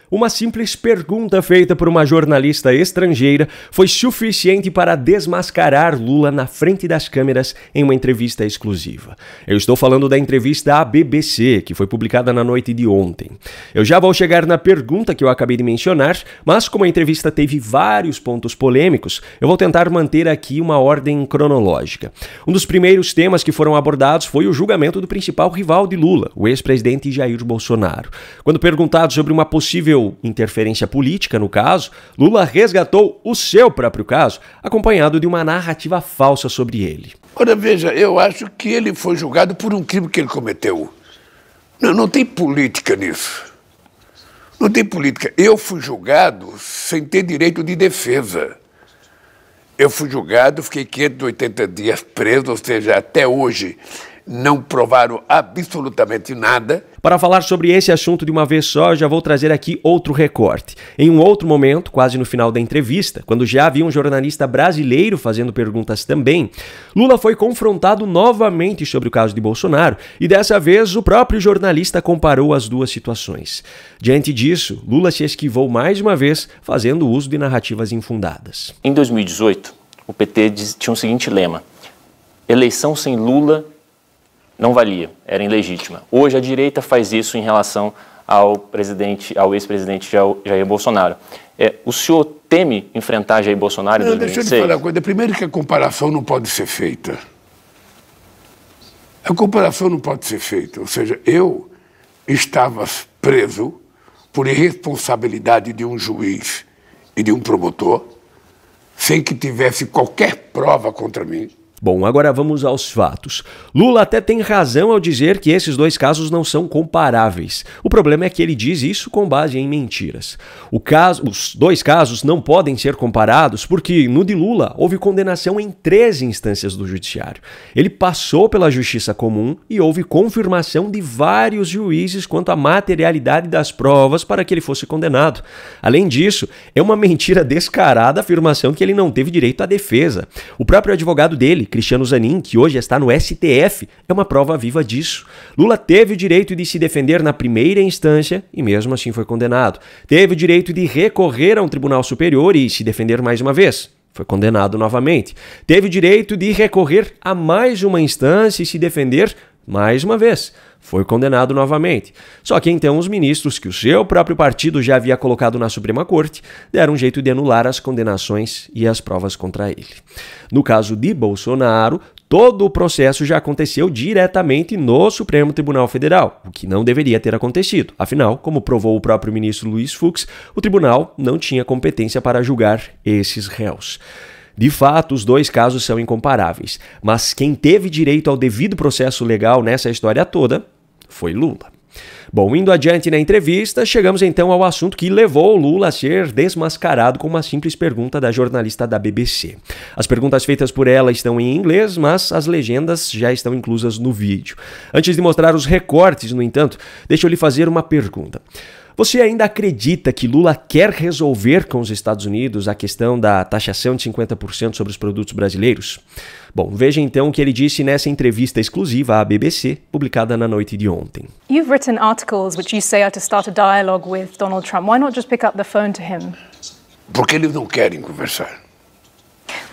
Uma simples pergunta feita por uma jornalista estrangeira foi suficiente para desmascarar Lula na frente das câmeras em uma entrevista exclusiva. Eu estou falando da entrevista à BBC, que foi publicada na noite de ontem. Eu já vou chegar na pergunta que eu acabei de mencionar, mas como a entrevista teve vários pontos polêmicos, eu vou tentar manter aqui uma ordem cronológica. Um dos primeiros temas que foram abordados foi o julgamento do principal rival de Lula, o ex-presidente Jair Bolsonaro. Quando perguntado sobre uma possível interferência política no caso, Lula resgatou o seu próprio caso, acompanhado de uma narrativa falsa sobre ele. Ora, veja, eu acho que ele foi julgado por um crime que ele cometeu. Não tem política nisso. Não tem política. Eu fui julgado sem ter direito de defesa. Eu fui julgado, fiquei 580 dias preso, ou seja, até hoje não provaram absolutamente nada. Para falar sobre esse assunto de uma vez só, já vou trazer aqui outro recorte. Em um outro momento, quase no final da entrevista, quando já havia um jornalista brasileiro fazendo perguntas também, Lula foi confrontado novamente sobre o caso de Bolsonaro e dessa vez o próprio jornalista comparou as duas situações. Diante disso, Lula se esquivou mais uma vez, fazendo uso de narrativas infundadas. Em 2018, o PT tinha o seguinte lema: eleição sem Lula não valia, era ilegítima. Hoje a direita faz isso em relação ao ex-presidente Jair Bolsonaro. O senhor teme enfrentar Jair Bolsonaro em 2026? Deixa eu te falar uma coisa. Primeiro que a comparação não pode ser feita. A comparação não pode ser feita. Ou seja, eu estava preso por irresponsabilidade de um juiz e de um promotor, sem que tivesse qualquer prova contra mim. Bom, agora vamos aos fatos. Lula até tem razão ao dizer que esses dois casos não são comparáveis. O problema é que ele diz isso com base em mentiras. Os dois casos não podem ser comparados porque no de Lula houve condenação em 3 instâncias do judiciário. Ele passou pela justiça comum e houve confirmação de vários juízes quanto à materialidade das provas para que ele fosse condenado. Além disso, é uma mentira descarada a afirmação que ele não teve direito à defesa. O próprio advogado dele, Cristiano Zanin, que hoje está no STF, é uma prova viva disso. Lula teve o direito de se defender na primeira instância e mesmo assim foi condenado. Teve o direito de recorrer a um tribunal superior e se defender mais uma vez. Foi condenado novamente. Teve o direito de recorrer a mais uma instância e se defender mais uma vez. Foi condenado novamente. Só que então os ministros que o seu próprio partido já havia colocado na Suprema Corte deram um jeito de anular as condenações e as provas contra ele. No caso de Bolsonaro, todo o processo já aconteceu diretamente no Supremo Tribunal Federal, o que não deveria ter acontecido. Afinal, como provou o próprio ministro Luiz Fux, o tribunal não tinha competência para julgar esses réus. De fato, os dois casos são incomparáveis, mas quem teve direito ao devido processo legal nessa história toda foi Lula. Bom, indo adiante na entrevista, chegamos então ao assunto que levou Lula a ser desmascarado com uma simples pergunta da jornalista da BBC. As perguntas feitas por ela estão em inglês, mas as legendas já estão inclusas no vídeo. Antes de mostrar os recortes, no entanto, deixa eu lhe fazer uma pergunta. Você ainda acredita que Lula quer resolver com os Estados Unidos a questão da taxação de 50% sobre os produtos brasileiros? Bom, veja então o que ele disse nessa entrevista exclusiva à BBC, publicada na noite de ontem. You've written articles which you say are to start a dialogue with Donald Trump. Why not just pick up the phone to him? Porque eles não querem conversar.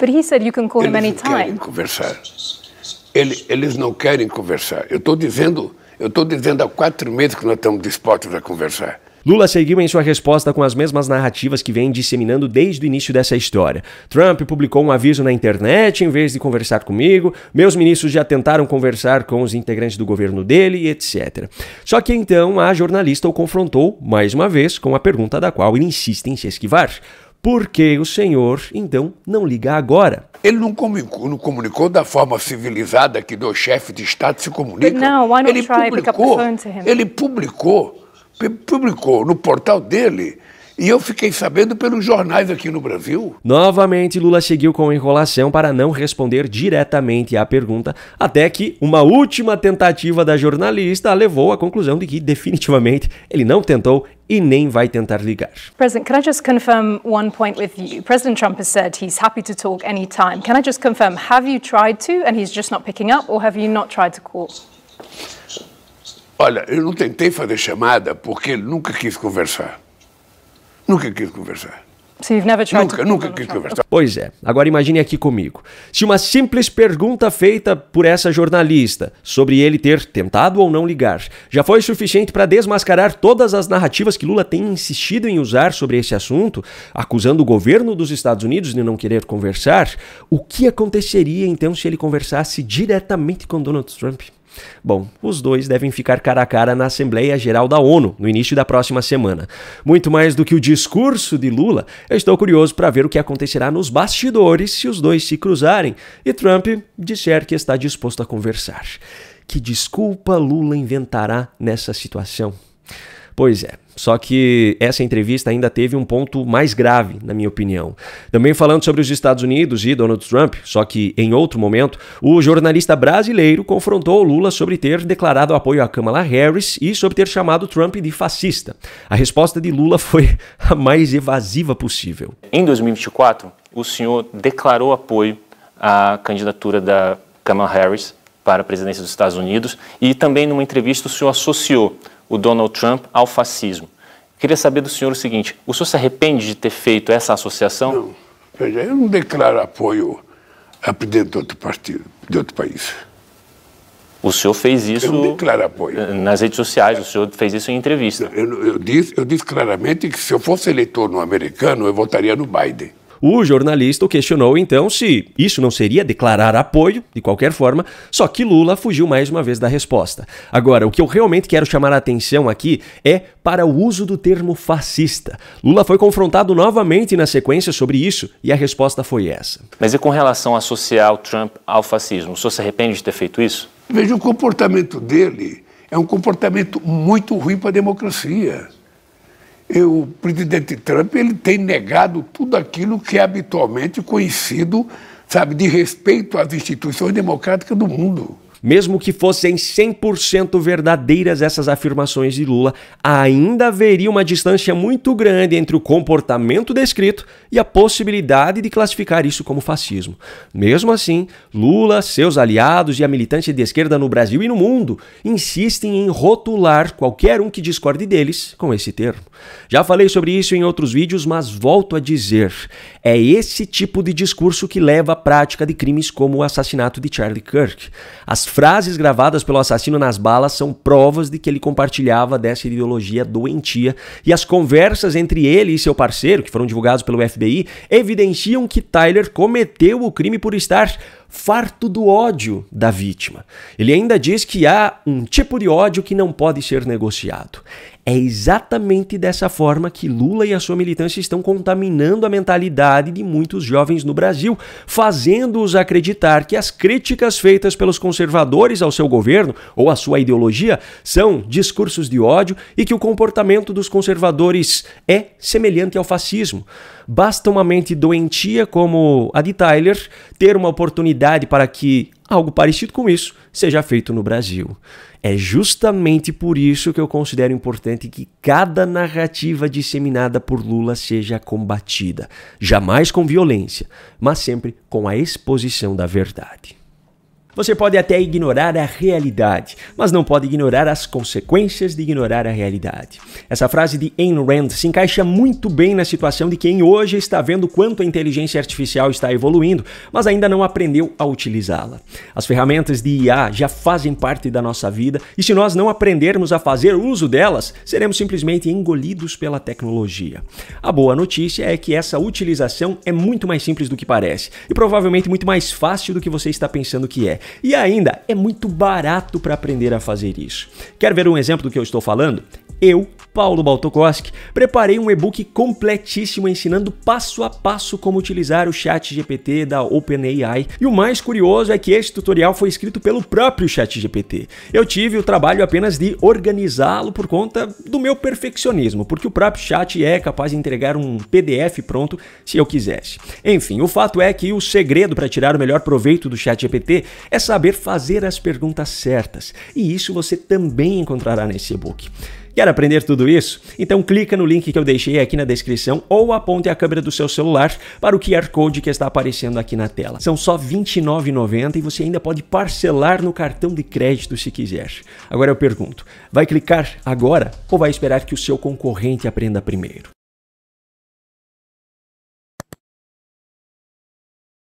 But he said you can call him anytime. Eles não querem conversar. Eles não querem conversar. Eu estou dizendo há 4 meses que nós estamos dispostos a conversar. Lula seguiu em sua resposta com as mesmas narrativas que vem disseminando desde o início dessa história. Trump publicou um aviso na internet em vez de conversar comigo, meus ministros já tentaram conversar com os integrantes do governo dele, etc. Só que então a jornalista o confrontou, mais uma vez, com a pergunta da qual ele insiste em se esquivar. Por que o senhor, então, não liga agora? Ele não comunicou da forma civilizada que 2 chefes de Estado se comunicam. Ele publicou no portal dele e eu fiquei sabendo pelos jornais aqui no Brasil. Novamente, Lula seguiu com enrolação para não responder diretamente à pergunta, até que uma última tentativa da jornalista a levou à conclusão de que definitivamente ele não tentou e nem vai tentar ligar. President, can I just confirm one point with you? President Trump has said he's happy to talk anytime. Can I just confirm, have you tried to and he's just not picking up, or have you not tried to call? Olha, eu não tentei fazer chamada porque ele nunca quis conversar. Nunca quis conversar. So you've never tried to Nunca quis conversar. Pois é, agora imagine aqui comigo. Se uma simples pergunta feita por essa jornalista sobre ele ter tentado ou não ligar já foi suficiente para desmascarar todas as narrativas que Lula tem insistido em usar sobre esse assunto, acusando o governo dos Estados Unidos de não querer conversar, o que aconteceria então se ele conversasse diretamente com Donald Trump? Bom, os dois devem ficar cara a cara na Assembleia Geral da ONU no início da próxima semana. Muito mais do que o discurso de Lula, eu estou curioso para ver o que acontecerá nos bastidores se os dois se cruzarem e Trump disser que está disposto a conversar. Que desculpa Lula inventará nessa situação? Pois é, só que essa entrevista ainda teve um ponto mais grave, na minha opinião. Também falando sobre os Estados Unidos e Donald Trump, só que em outro momento, o jornalista brasileiro confrontou Lula sobre ter declarado apoio a Kamala Harris e sobre ter chamado Trump de fascista. A resposta de Lula foi a mais evasiva possível. Em 2024, o senhor declarou apoio à candidatura da Kamala Harris para a presidência dos Estados Unidos e também numa entrevista o senhor associou o Donald Trump ao fascismo. Queria saber do senhor o seguinte, o senhor se arrepende de ter feito essa associação? Não, veja, eu não declaro apoio a presidente de outro partido, de outro país. O senhor fez isso Eu não declaro apoio. nas redes sociais, o senhor fez isso em entrevista. Eu disse claramente que se eu fosse eleitor no americano, eu votaria no Biden. O jornalista o questionou então se isso não seria declarar apoio, de qualquer forma, só que Lula fugiu mais uma vez da resposta. Agora, o que eu realmente quero chamar a atenção aqui é para o uso do termo fascista. Lula foi confrontado novamente na sequência sobre isso e a resposta foi essa. Mas e com relação a associar o Trump ao fascismo, o senhor se arrepende de ter feito isso? Veja, o comportamento dele é um comportamento muito ruim para a democracia. O presidente Trump ele tem negado tudo aquilo que é habitualmente conhecido, sabe, de respeito às instituições democráticas do mundo. Mesmo que fossem 100% verdadeiras essas afirmações de Lula, ainda haveria uma distância muito grande entre o comportamento descrito e a possibilidade de classificar isso como fascismo. Mesmo assim, Lula, seus aliados e a militância de esquerda no Brasil e no mundo insistem em rotular qualquer um que discorde deles com esse termo. Já falei sobre isso em outros vídeos, mas volto a dizer, é esse tipo de discurso que leva à prática de crimes como o assassinato de Charlie Kirk. As frases gravadas pelo assassino nas balas são provas de que ele compartilhava dessa ideologia doentia e as conversas entre ele e seu parceiro, que foram divulgados pelo FBI, evidenciam que Tyler cometeu o crime por estar farto do ódio da vítima. Ele ainda diz que há um tipo de ódio que não pode ser negociado. É exatamente dessa forma que Lula e a sua militância estão contaminando a mentalidade de muitos jovens no Brasil, fazendo-os acreditar que as críticas feitas pelos conservadores ao seu governo ou à sua ideologia são discursos de ódio e que o comportamento dos conservadores é semelhante ao fascismo. Basta uma mente doentia como a de Tyler ter uma oportunidade para que algo parecido com isso seja feito no Brasil. É justamente por isso que eu considero importante que cada narrativa disseminada por Lula seja combatida, jamais com violência, mas sempre com a exposição da verdade. Você pode até ignorar a realidade, mas não pode ignorar as consequências de ignorar a realidade. Essa frase de Ayn Rand se encaixa muito bem na situação de quem hoje está vendo quanto a inteligência artificial está evoluindo, mas ainda não aprendeu a utilizá-la. As ferramentas de IA já fazem parte da nossa vida e se nós não aprendermos a fazer uso delas, seremos simplesmente engolidos pela tecnologia. A boa notícia é que essa utilização é muito mais simples do que parece e provavelmente muito mais fácil do que você está pensando que é. E ainda é muito barato para aprender a fazer isso. Quer ver um exemplo do que eu estou falando? Eu, Paulo Baltokoski, preparei um e-book completíssimo ensinando passo a passo como utilizar o ChatGPT da OpenAI. E o mais curioso é que esse tutorial foi escrito pelo próprio ChatGPT. Eu tive o trabalho apenas de organizá-lo por conta do meu perfeccionismo, porque o próprio chat é capaz de entregar um PDF pronto se eu quisesse. Enfim, o fato é que o segredo para tirar o melhor proveito do ChatGPT é saber fazer as perguntas certas. E isso você também encontrará nesse e-book. Quer aprender tudo isso? Então clica no link que eu deixei aqui na descrição ou aponte a câmera do seu celular para o QR Code que está aparecendo aqui na tela. São só R$ 29,90 e você ainda pode parcelar no cartão de crédito se quiser. Agora eu pergunto, vai clicar agora ou vai esperar que o seu concorrente aprenda primeiro?